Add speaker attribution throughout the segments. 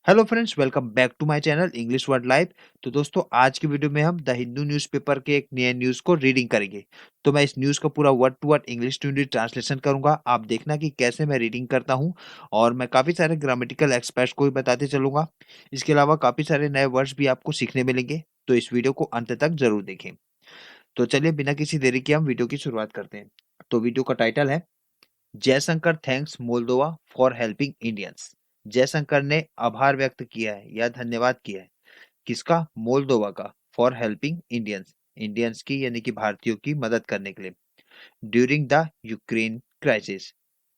Speaker 1: Hello friends, welcome back to my channel English word live. तो दोस्तों, आज की वीडियो में हम द हिंदू न्यूज़पेपर के एक नए न्यूज़ को रीडिंग करेंगे। तो मैं इस न्यूज़ का पूरा word to word English to Hindi translation करूंगा। आप देखना कि कैसे मैं रीडिंग करता हूं, और मैं काफ़ी सारे ग्रामेटिकल एक्सपर्ट्स को भी बताते चलूंगा। इसके अलावा काफ़ी सारे नए वर्ड्स भी आपको सीखने मिलेंगे, तो इस वीडियो को अंत तक जरूर देखें। तो चलिए बिना किसी देरी के हम वीडियो की शुरुआत करते हैं। तो वीडियो का टाइटल है Jaishankar thanks Moldova for helping Indians. Jaishankar ने आभार व्यक्त किया है या धन्यवाद किया है। किसका? मोल्दोवा का। फॉर हेल्पिंग इंडियंस, इंडियंस की यानी कि भारतीयों की मदद करने के लिए। ड्यूरिंग द यूक्रेन क्राइसिस,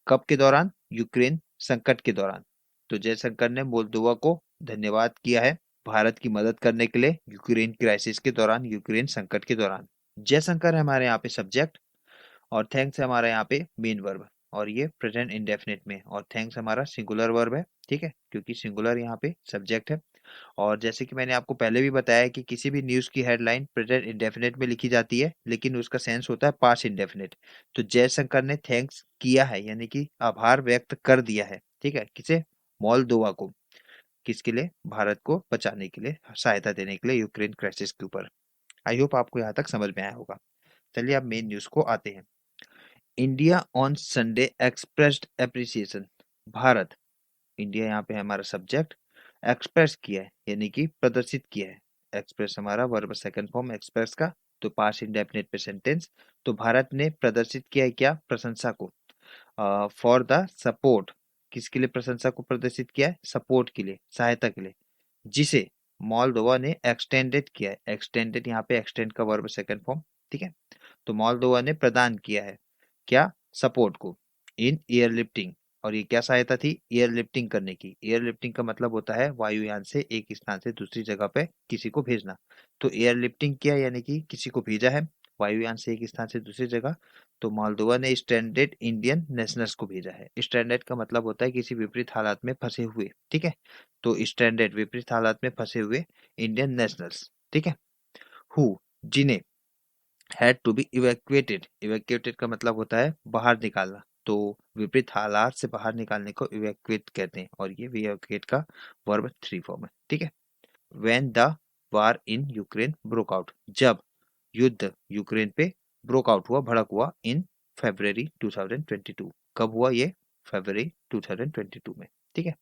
Speaker 1: कब के दौरान? यूक्रेन संकट के दौरान। तो जयशंकर ने मोल्दोवा को धन्यवाद किया है भारत की मदद करने के लिए यूक्रेन क्राइसिस के दौरान, यूक्रेन संकट के दौरान। जयशंकर है हमारे यहाँ पे सब्जेक्ट, और थैंक्स है हमारा यहाँ पे मेन वर्ब, और ये प्रेजेंट इंडेफिनिट में, और थैंक्स हमारा सिंगुलर वर्ब है। ठीक है, क्योंकि सिंगुलर यहाँ पे सब्जेक्ट है। और जैसे कि मैंने आपको पहले भी बताया है कि किसी भी न्यूज़ की हेडलाइन प्रेजेंट इंडेफिनिट में लिखी जाती है, लेकिन उसका सेंस होता है पास्ट इंडेफिनिट। तो जयशंकर ने थैंक्स किया है यानी कि आभार व्यक्त कर दिया है। ठीक है, किसे? मोल्दोवा को। किसके लिए? भारत को बचाने के लिए, सहायता देने के लिए यूक्रेन क्राइसिस के ऊपर। आई होप आपको यहाँ तक समझ में आया होगा। चलिए अब मेन न्यूज़ को आते हैं। India on Sunday expressed appreciation. Bharat, India यहाँ पे हमारा सब्जेक्ट, एक्सप्रेस किया है यानी कि प्रदर्शित किया है। एक्सप्रेस हमारा वर्ब सेकंड फॉर्म एक्सप्रेस का, तो पास्ट इंडेफिनिट पे सेंटेंस। तो भारत ने प्रदर्शित किया है क्या? प्रशंसा को। फॉर द सपोर्ट, किसके लिए प्रशंसा को प्रदर्शित किया है? सपोर्ट के लिए, सहायता के लिए, जिसे मोल्दोवा ने एक्सटेंडेड किया है। एक्सटेंडेड यहाँ पे एक्सटेंड का वर्ब सेकंड फॉर्म। ठीक है, तो मोल्दोवा ने प्रदान किया है क्या? सपोर्ट को। इन एयरलिफ्टिंग, और ये क्या सहायता थी? एयरलिफ्टिंग करने की। एयरलिफ्टिंग का मतलब होता है वायुयान से एक स्थान से दूसरी जगह पे किसी को भेजना। तो एयरलिफ्टिंग किया यानी कि किसी को भेजा है वायुयान से एक स्थान से दूसरी जगह। तो मोल्दोवा ने स्ट्रैंडेड इंडियन नेशनल्स को भेजा है। स्ट्रैंडेड का मतलब होता है किसी विपरीत हालात में फंसे हुए। ठीक है, तो स्ट्रैंडेड विपरीत हालात में फंसे हुए इंडियन नेशनल्स। ठीक है, हु, जिन्हें, had to be evacuated. Evacuated का मतलब होता है बाहर निकालना। तो विपरीत हालात से बाहर निकालने को इवैक्यूएट कहते हैं, और ये इवैक्यूएट का वर्ब थ्री फॉर्म है। ठीक है, when the war in Ukraine broke out, जब युद्ध यूक्रेन पे ब्रोक आउट हुआ, भड़क हुआ, इन फरवरी 2022। कब हुआ ये? फरवरी 2022 में। ठीक है,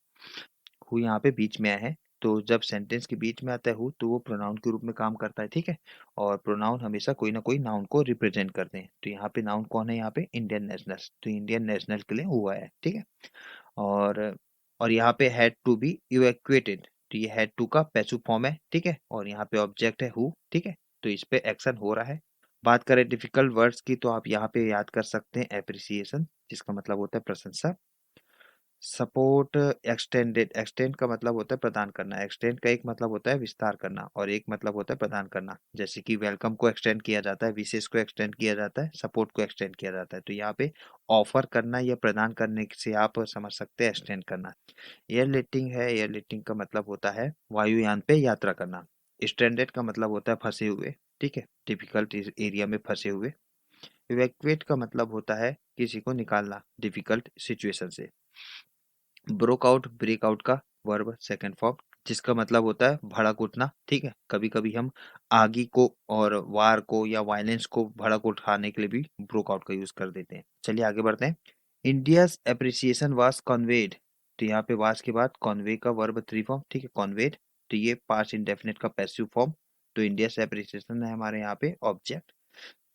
Speaker 1: हु यहाँ पे बीच में आया है। तो जब सेंटेंस के बीच में आता है हु, तो वो प्रोनाउन के रूप में काम करता है। ठीक है, और प्रोनाउन हमेशा कोई ना कोई नाउन को रिप्रेजेंट करते हैं। तो यहाँ पे नाउन कौन है? यहाँ पे इंडियन नेशनल। तो इंडियन नेशनल के लिए हुआ है। ठीक है, और और यहाँ पे हैड टू बी इवैक्यूएटेड, तो ये हैड टू का पैसिव फॉर्म है। ठीक है, और यहाँ पे ऑब्जेक्ट है हु। ठीक है, तो इस पे एक्शन हो रहा है। बात करें डिफिकल्ट वर्ड्स की, तो आप यहाँ पे याद कर सकते हैं एप्रिसिएशन, जिसका मतलब होता है प्रशंसा। सपोर्ट, एक्सटेंडेड, एक्सटेंड का मतलब होता है प्रदान करना। एक्सटेंड का एक मतलब होता है विस्तार करना, और एक मतलब होता है प्रदान करना। जैसे कि वेलकम को एक्सटेंड किया जाता है, विशेष को एक्सटेंड किया जाता है, सपोर्ट को एक्सटेंड किया जाता है। तो यहाँ पे ऑफर करना या प्रदान करने से आप समझ सकते हैं एक्सटेंड करना। एयर लिफ्टिंग है, एयर लिफ्टिंग का मतलब होता है वायुयान पे यात्रा करना। स्ट्रैंडेड का मतलब होता है फंसे हुए। ठीक है, डिफिकल्ट एरिया में फंसे हुए। इवैक्यूएट का मतलब होता है किसी को निकालना डिफिकल्ट सिचुएशन से। ब्रोक आउट, ब्रेक आउट का वर्ब सेकंड फॉर्म, जिसका मतलब होता है भड़क उठना। ठीक है, कभी कभी हम आगी को और वार को या वायलेंस को भड़क उठाने के लिए भी ब्रोक आउट का यूज कर देते हैं। चलिए आगे बढ़ते हैं। इंडियाज एप्रिसिएशन वाज कन्वेड, तो यहाँ पे वाज के बाद कन्वे का वर्ब थ्री फॉर्म। ठीक है, कन्वेड, तो ये पास्ट इंडेफिनिट का पैसिव फॉर्म। तो इंडिया एप्रिसिएशन है हमारे यहाँ पे ऑब्जेक्ट।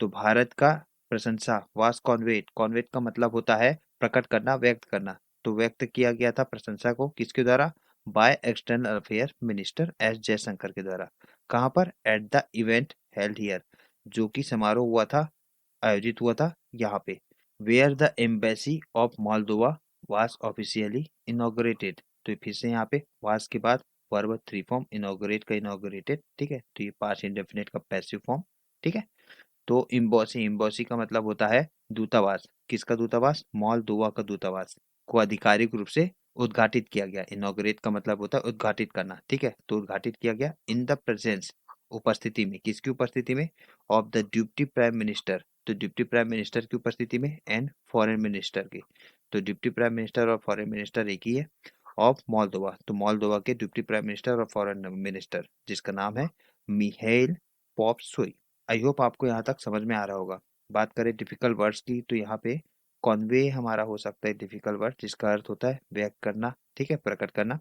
Speaker 1: तो भारत का प्रशंसा वाज कॉन्वेड, कॉन्वेड का मतलब होता है प्रकट करना, व्यक्त करना। तो व्यक्त किया गया था प्रशंसा को किसके द्वारा? By external affair minister S Jaishankar के द्वारा। कहाँ पर? At the event held here, जो कि समारोह हुआ था, आयोजित हुआ था यहाँ पे। Where the embassy of Moldova was officially inaugurated, तो फिर से यहाँ पे वाज के बाद वर्ब थ्री फॉर्म, इनॉग्रेट का इनॉग्रेटेड। ठीक है, तो ये पास्ट इंडेफिनिट का पैसिव फॉर्म। ठीक है, तो इम्बॉसी, इम्बॉसी का मतलब होता है दूतावास। किसका दूतावास? मोल्दोवा का दूतावास को आधिकारिक रूप से उद्घाटित किया गया। इनॉग्रेट का मतलब होता है उद्घाटित करना। ठीक है, तो उद्घाटित किया गया इन द प्रेजेंस, उपस्थिति में। किसकी उपस्थिति में? Of the deputy prime minister, तो डिप्टी प्राइम मिनिस्टर की उपस्थिति में, एंड फॉरेन मिनिस्टर की। तो डिप्टी प्राइम मिनिस्टर और फॉरेन मिनिस्टर एक ही है। Of Moldova. तो मोल्दोवा के डिप्टी प्राइम मिनिस्टर और फॉरेन मिनिस्टर, जिसका नाम है मिहाइल पोपसुई। आई होप आपको यहाँ तक समझ में आ रहा होगा। बात करें डिफिकल्ट वर्ड्स की, तो यहाँ पे कॉन्वे हमारा हो सकता है डिफिकल्ट वर्ड, जिसका अर्थ होता है व्यक्त करना, ठीक है, प्रकट करना।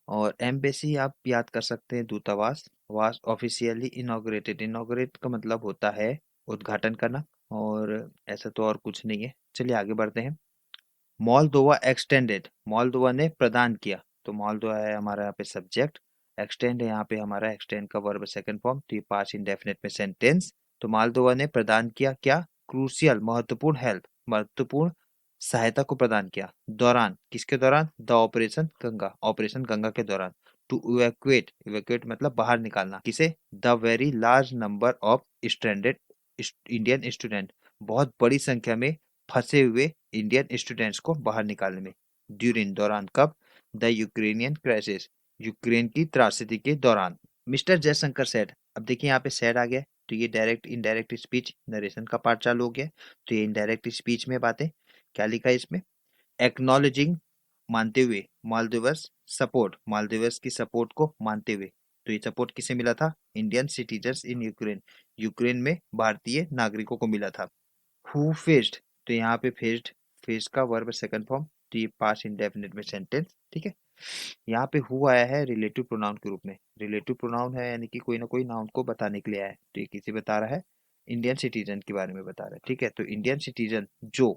Speaker 1: और एम्बेसी आप याद कर सकते हैं दूतावास। वास ऑफिशियली इनॉग्रेटेड, इनॉग्रेट का मतलब होता है उद्घाटन करना। और ऐसा तो और कुछ नहीं है। चलिए आगे बढ़ते हैं। मोल्दोवा एक्सटेंडेड, मोल्दोवा ने प्रदान किया। तो मोल्दोवा है हमारा यहाँ पे सब्जेक्ट, एक्सटेंड है यहाँ पे हमारा, एक्सटेंड का वर्ब सेकंड फॉर्म, तो ये पास्ट इंडेफिनिट में सेंटेंस। तो मोल्दोवा ने प्रदान किया क्या, क्रूशियल महत्वपूर्ण हेल्प, महत्वपूर्ण सहायता को प्रदान किया। दौरान, किसके दौरान, the operation Ganga, operation Ganga के दौरान। टू इवैक्यूएट, इवैक्यूएट मतलब बाहर निकालना, किसे, the very large number of stranded Indian student, बहुत बड़ी संख्या में फंसे हुए इंडियन स्टूडेंट्स को बाहर निकालने में। ड्यूरिंग, दौरान, कब, द यूक्रेनियन क्राइसिस, यूक्रेन की त्रासदी के दौरान। मिस्टर जयशंकर सेड, अब देखिए यहाँ पे सेड आ गया, तो ये डायरेक्ट इनडायरेक्ट स्पीच नरेशन का पार्ट चालू हो गया। तो ये इनडायरेक्ट स्पीच में बातें, क्या लिखा है इसमें, एक्नॉलेजिंग, मानते हुए, मालदीव्स सपोर्ट, मालदीव्स की सपोर्ट को मानते हुए। तो ये सपोर्ट किसे मिला था, Indian citizens in Ukraine, Ukraine में भारतीय नागरिकों को मिला था। हु फेस्ड, तो यहाँ पे फेस्ड, फेस का वर्ब सेकंड फॉर्म, तो ये पास्ट इंडेफिनिट में सेंटेंस, ठीक है। यहाँ पे हु आया है रिलेटिव प्रोनाउन के रूप में, रिलेटिव प्रोनाउन है यानी कि कोई ना कोई नाउन को बताने के लिए आया है। तो ये किसे बता रहा है, इंडियन सिटीजन के बारे में बता रहा है, ठीक है। तो इंडियन सिटीजन जो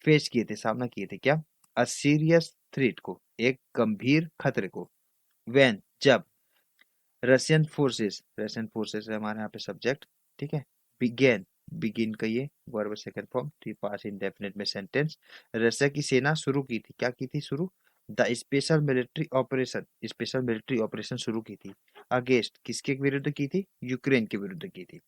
Speaker 1: फेस किए थे, सामना किए थे क्या, अ सीरियस थ्रेट को, एक गंभीर खतरे को। व्हेन, जब, रशियन फोर्सेस, रशियन फोर्सेस है हमारे यहाँ पे सब्जेक्ट, ठीक है। बिगेन, बिगिन का ये वर्ब सेकंड फॉर्म, तो ये पास्ट इंडेफिनिट में सेंटेंस। रशिया की सेना शुरू की थी, क्या की थी शुरू, the special military operation, special military operation शुरू की थी। अगेंस्ट, किसके विरुद्ध की थी, यूक्रेन के विरुद्ध की थी।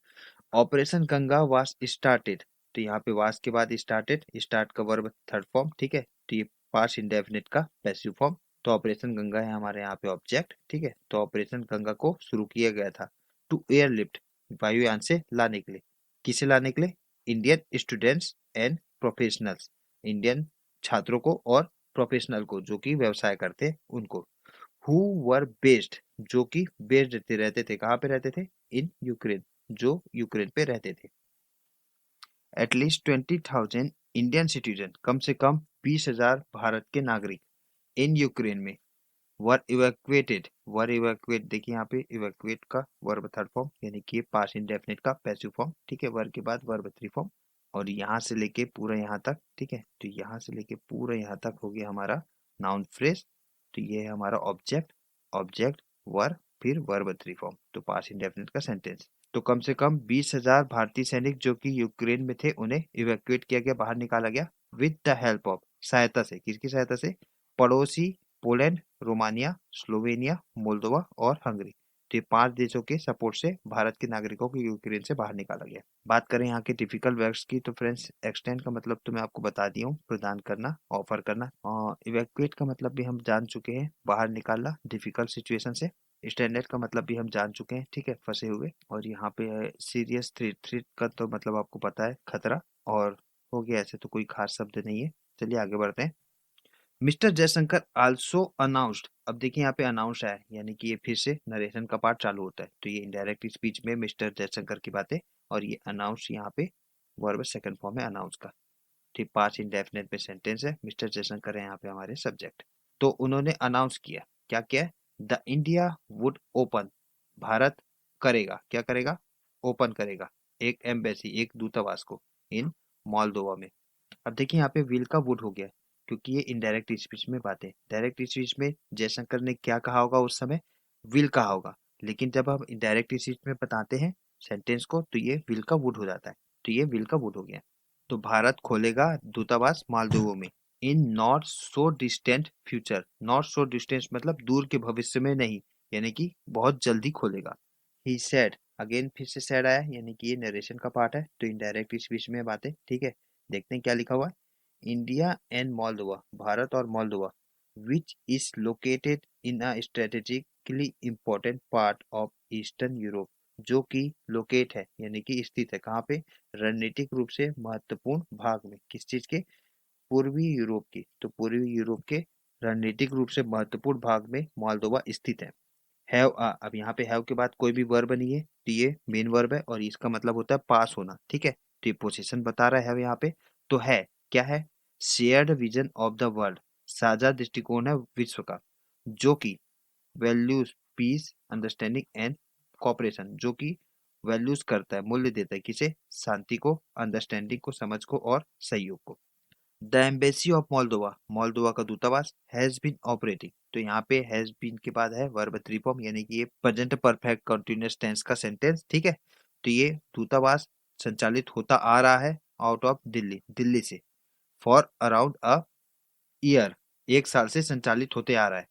Speaker 1: ऑपरेशन गंगा वास स्टार्टेड, तो यहाँ पे वास के बाद स्टार्टेड, स्टार्ट का वर्ब थर्ड फॉर्म, ठीक है। तो ये पास्ट इंडेफिनिट का पैसिव फॉर्म। तो ऑपरेशन गंगा है हमारे यहाँ पे ऑब्जेक्ट, ठीक है। तो ऑपरेशन गंगा को शुरू किया गया था टू एयरलिफ्ट, वायुयान से लाने के लिए, किसे लाने के लिए, Indian students and professionals, Indian छात्रों को और प्रोफेशनल को, जो कि व्यवसाय करते उनको। हु वर बेस्ड, जो कि बेस्ड रहते थे, कहाँ पे रहते थे, इन यूक्रेन, जो यूक्रेन पे रहते थे। एटलीस्ट 20,000 इंडियन सिटीजन, कम से कम 20,000 भारत के नागरिक, इन यूक्रेन में, वर इवैक्यूएटेड, वर इवैक्यूएट, देखिए यहाँ पे इवैक्यूएट का वर्ब थर्ड फॉर्म, यानी कि पास्ट इंडेफिनिट का पैसिव फॉर्म, ठीक है। वर्ब के बाद वर्ब थ्री फॉर्म, और यहाँ से लेके पूरा यहाँ तक, ठीक है। तो यहाँ से लेके पूरा यहाँ तक हो गया हमारा नाउन फ्रेज। तो ये है हमारा ऑब्जेक्ट, ऑब्जेक्ट, वर्ब, फिर वर्ब थ्री फॉर्म, तो पास्ट इंडेफिनिट का सेंटेंस। तो कम से कम 20,000 भारतीय सैनिक जो कि यूक्रेन में थे, उन्हें इवैक्यूएट किया गया, बाहर निकाला गया, विद द हेल्प ऑफ, सहायता से, किसकी सहायता से, पड़ोसी पोलैंड, रोमानिया, स्लोवेनिया, मोल्दोवा और हंगरी। तो ये 5 देशों के सपोर्ट से भारत के नागरिकों को यूक्रेन से बाहर निकाला गया। बात करें यहाँ के टिपिकल वर्ब्स की, तो फ्रेंड्स एक्सटेंड का मतलब तो मैं आपको बता दिया हूँ, प्रदान करना, ऑफर करना। इवैक्यूएट का मतलब भी हम जान चुके हैं, बाहर निकालना डिफिकल्ट सिचुएशन से। स्टैंडर्ड का मतलब भी हम जान चुके हैं, ठीक है, फंसे हुए। और यहाँ पे है सीरियस थ्रेट, थ्रेट का तो मतलब आपको पता है, खतरा। और हो गया, ऐसे तो कोई खास शब्द नहीं है। चलिए आगे बढ़ते हैं। मिस्टर जयशंकर आल्सो अनाउंस्ड, अब देखिए यहाँ पे अनाउंस है, यानी कि ये फिर से नरेशन का पार्ट चालू होता है। तो ये इनडायरेक्ट स्पीच में मिस्टर जयशंकर की बातें, और ये अनाउंस यहाँ पे वर्ब सेकंड फॉर्म है अनाउंस का, ठीक। पास्ट इंडेफिनिट में सेंटेंस है, मिस्टर जयशंकर है यहाँ पे हमारे सब्जेक्ट। तो उन्होंने अनाउंस किया, क्या किया, the India would open, Bharat करेगा, क्या करेगा, ओपन करेगा एक एम्बेसी, एक दूतावास को, इन मोल्दोवा में। अब देखिए यहाँ पे विल का वुड हो गया, क्योंकि ये इनडायरेक्ट स्पीच में बात है। डायरेक्ट स्पीच में जयशंकर ने क्या कहा होगा उस समय, विल कहा होगा। लेकिन जब हम इनडायरेक्ट स्पीच में बताते हैं सेंटेंस को, तो ये विल का वुड हो जाता है। तो ये विल का वुड हो गया। तो भारत खोलेगा दूतावास मालदीवों में, in not so distant future, not so distant मतलब दूर के भविष्य में नहीं, यानी कि बहुत जल्दी खोलेगा। ही सेड, अगेन फिर से सेड आया, यानी कि ये नरेशन का पार्ट है, तो इनडायरेक्ट स्पीच में बातें, ठीक है। देखते हैं क्या लिखा हुआ है। इंडिया एंड मोल्दोवा, भारत और Moldova, which is located in a strategically important part of eastern Europe, जो कि लोकेट है, यानी कि स्थित है, कहाँ पे, रणनीतिक रूप से महत्वपूर्ण भाग में, किस चीज के, पूर्वी यूरोप की। तो पूर्वी यूरोप के रणनीतिक रूप से महत्वपूर्ण भाग में मोल्दोवा स्थित है। हैव अब यहाँ पे हैव के बाद कोई भी वर्ब नहीं है, तो ये मेन वर्ब है और इसका मतलब होता है पास होना, ठीक है। तो ये पोजीशन बता रहा है यहाँ पे। तो है क्या है? Shared vision of the world, साझा दृष्टिकोण है विश्व का, जो कि values peace understanding and cooperation, जो कि वैल्यूज करता है, मूल्य देता है किसे? शांति को, अंडरस्टैंडिंग को, समझ को और सहयोग को। The embassy of Moldova, Moldova का दूतावास हैज बीन ऑपरेटिंग, तो यहाँ पे हैज बीन के बाद है वर्ब थ्री फॉर्म, यानी कि ये प्रेजेंट परफेक्ट कंटिन्यूअस टेंस का सेंटेंस, ठीक है। तो ये दूतावास संचालित होता आ रहा है आउट ऑफ दिल्ली, दिल्ली से, फॉर अराउंड अ ईयर, एक साल से संचालित होते आ रहा है।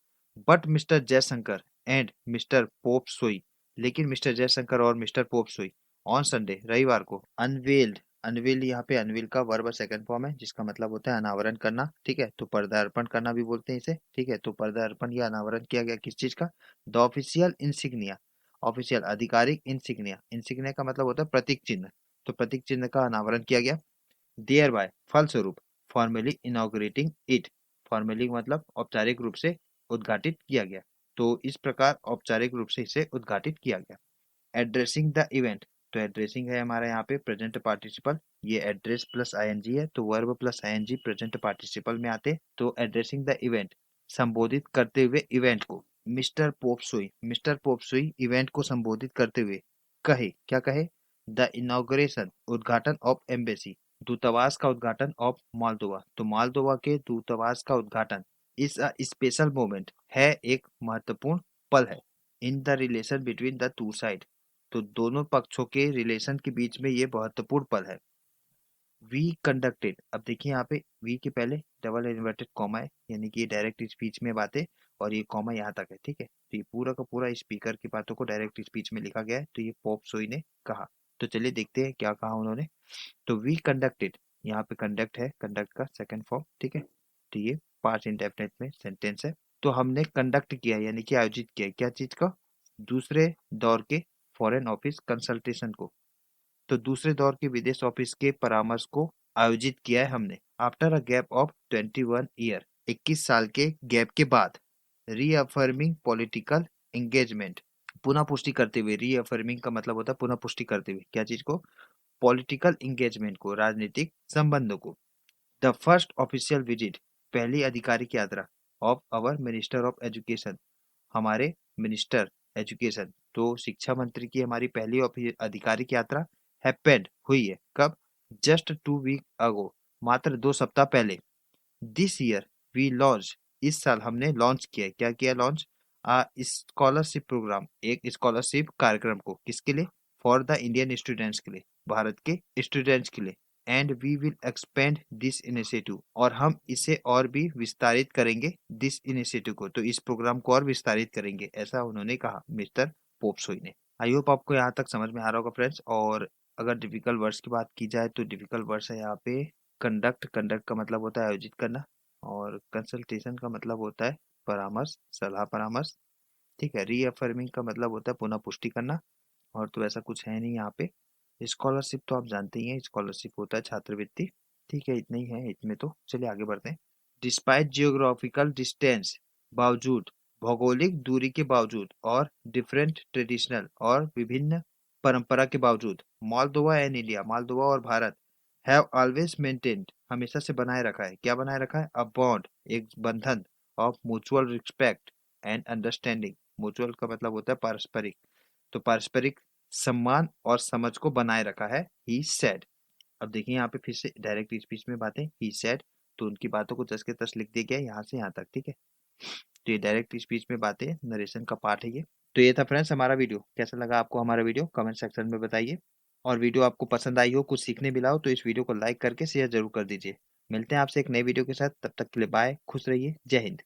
Speaker 1: But mister Jaishankar and mister pope सोई, लेकिन मिस्टर जयशंकर और मिस्टर पोप सोई ऑन संडे, रविवार को, अनवेल्ड, अनवेल यहाँ पे अनवेल का वर्ब सेकंड फॉर्म है, जिसका मतलब होता है अनावरण करना, ठीक है। तो पर्दार्पण करना भी बोलते हैं इसे, ठीक है। तो पर्दार्पण या अनावरण किया गया किस चीज का? द ऑफिशियल इंसिग्निया, ऑफिशियल आधिकारिक इंसिग्निया, इंसिग्निया का मतलब होता है प्रतीक चिन्ह, तो प्रतीक चिन्ह का अनावरण किया गया। देयर बाय, फलस्वरूप, फॉर्मली इनॉग्रेटिंग इट, फॉर्मली मतलब औपचारिक रूप से उद्घाटित किया गया, तो इस प्रकार औपचारिक रूप से इसे उद्घाटित किया गया। एड्रेसिंग द इवेंट, तो एड्रेसिंग है हमारा यहाँ पे प्रेजेंट पार्टिसिपल, ये एड्रेस प्लस आईएनजी है, तो verb plus ING present participle में आते। तो एड्रेसिंग द इवेंट, संबोधित करते हुए इवेंट को, मिस्टर पोपसुई इवेंट को संबोधित करते हुए कहे, क्या कहे? द इनॉग्रेशन, उद्घाटन ऑफ एम्बेसी, दूतावास का उद्घाटन ऑफ मोल्दोवा, तो मोल्दोवा के दूतावास का उद्घाटन इस स्पेशल मोमेंट, है एक महत्वपूर्ण पल है, in the relation between the two side, तो दोनों पक्षों के रिलेशन के बीच में ये महत्वपूर्ण पल है। वी कंडक्टेड, अब देखिए यहाँ पे वी के पहले डबल इन्वर्टेड कॉमा है, यानी कि ये डायरेक्ट स्पीच में बातें, और ये कॉमा यहाँ तक है, ठीक है। तो ये पूरा का पूरा स्पीकर की बातों को डायरेक्ट स्पीच में लिखा गया है, तो ये पोप सोई ने कहा। तो चलिए देखते हैं क्या कहा उन्होंने। तो वी कंडक्टेड, यहाँ पे कंडक्ट है, कंडक्ट का सेकंड फॉर्म, ठीक है। तो ये पास्ट इंडेफिनिट में सेंटेंस है। तो हमने कंडक्ट किया यानी कि आयोजित किया, क्या चीज का? दूसरे दौर के फॉरेन ऑफिस कंसल्टेशन को, तो दूसरे दौर के विदेश ऑफिस के परामर्श को आयोजित किया है हमने। After a gap of 21 year, 21 साल के गैप के बाद, रीअफर्मिंग पॉलिटिकल एंगेजमेंट, पुनः पुष्टि करते हुए, रीअफर्मिंग का मतलब होता है पुनः पुष्टि करते हुए, क्या चीज को? पॉलिटिकल एंगेजमेंट को, राजनीतिक संबंधों को। द फर्स्ट ऑफिशियल विजिट, पहली आधिकारिक यात्रा, of our minister of education, हमारे मिनिस्टर एजुकेशन, तो शिक्षा मंत्री की हमारी पहली आधिकारिक यात्रा हैपेंड, हुई है, कब? जस्ट 2 वीक अगो, मात्र 2 सप्ताह पहले। दिस ईयर वी लॉन्च, इस साल हमने लॉन्च किया, क्या किया? लॉन्च स्कॉलरशिप प्रोग्राम, एक स्कॉलरशिप कार्यक्रम को, किसके लिए? फॉर द इंडियन स्टूडेंट्स के लिए, भारत के स्टूडेंट्स के लिए। And we will expand this initiative, और हम इसे और भी विस्तारित करेंगे, दिस इनिशिएटिव को, तो इस प्रोग्राम को और विस्तारित करेंगे, ऐसा उन्होंने कहा मिस्टर पोपसोई ने। आई होप आपको यहाँ तक समझ में आ रहा होगा फ्रेंड्स। और अगर डिफिकल्ट वर्ड्स की बात की जाए तो डिफिकल्ट वर्ड्स है यहाँ पे कंडक्ट, कंडक्ट का मतलब होता है आयोजित करना, और कंसल्टेशन का मतलब होता है परामर्श, सलाह परामर्श, ठीक है। रीअफर्मिंग का मतलब होता है पुनः पुष्टि करना, और तो ऐसा कुछ है नहीं यहाँ पे। स्कॉलरशिप तो आप जानते ही हैं, स्कॉलरशिप होता है छात्रवृत्ति, ठीक है। इतना ही है इसमें, तो चलिए आगे बढ़ते हैं। डिस्पाइट जियोग्राफिकल डिस्टेंस, बावजूद, भौगोलिक दूरी के बावजूद, और डिफरेंट ट्रेडिशनल, और विभिन्न परंपरा के बावजूद, मोल्दोवा एंड इंडिया, मोल्दोवा और भारत, हैव ऑलवेज मेंटेन्ड, हमेशा से बनाए रखा है, क्या बनाए रखा है? अ बॉन्ड, एक बंधन, of mutual respect and understanding, mutual का मतलब होता है पारस्परिक, तो पारस्परिक सम्मान और समझ को बनाए रखा है, ही सेड। अब देखिए यहाँ पे फिर से डायरेक्ट स्पीच में बातें, ही सेड, तो उनकी बातों को जस के तस लिख दिया गया है यहाँ से यहाँ तक, ठीक है। तो ये डायरेक्ट स्पीच में बातें, नरेशन का पार्ट है ये। तो ये था फ्रेंड्स हमारा वीडियो, कैसा लगा आपको हमारा वीडियो? कमेंट सेक्शन में बताइए। और वीडियो आपको पसंद आई हो, कुछ सीखने मिला हो, तो इस वीडियो को लाइक करके शेयर जरूर कर दीजिए। मिलते हैं आपसे एक नई वीडियो के साथ, तब तक के लिए बाय, खुश रहिए, जय हिंद।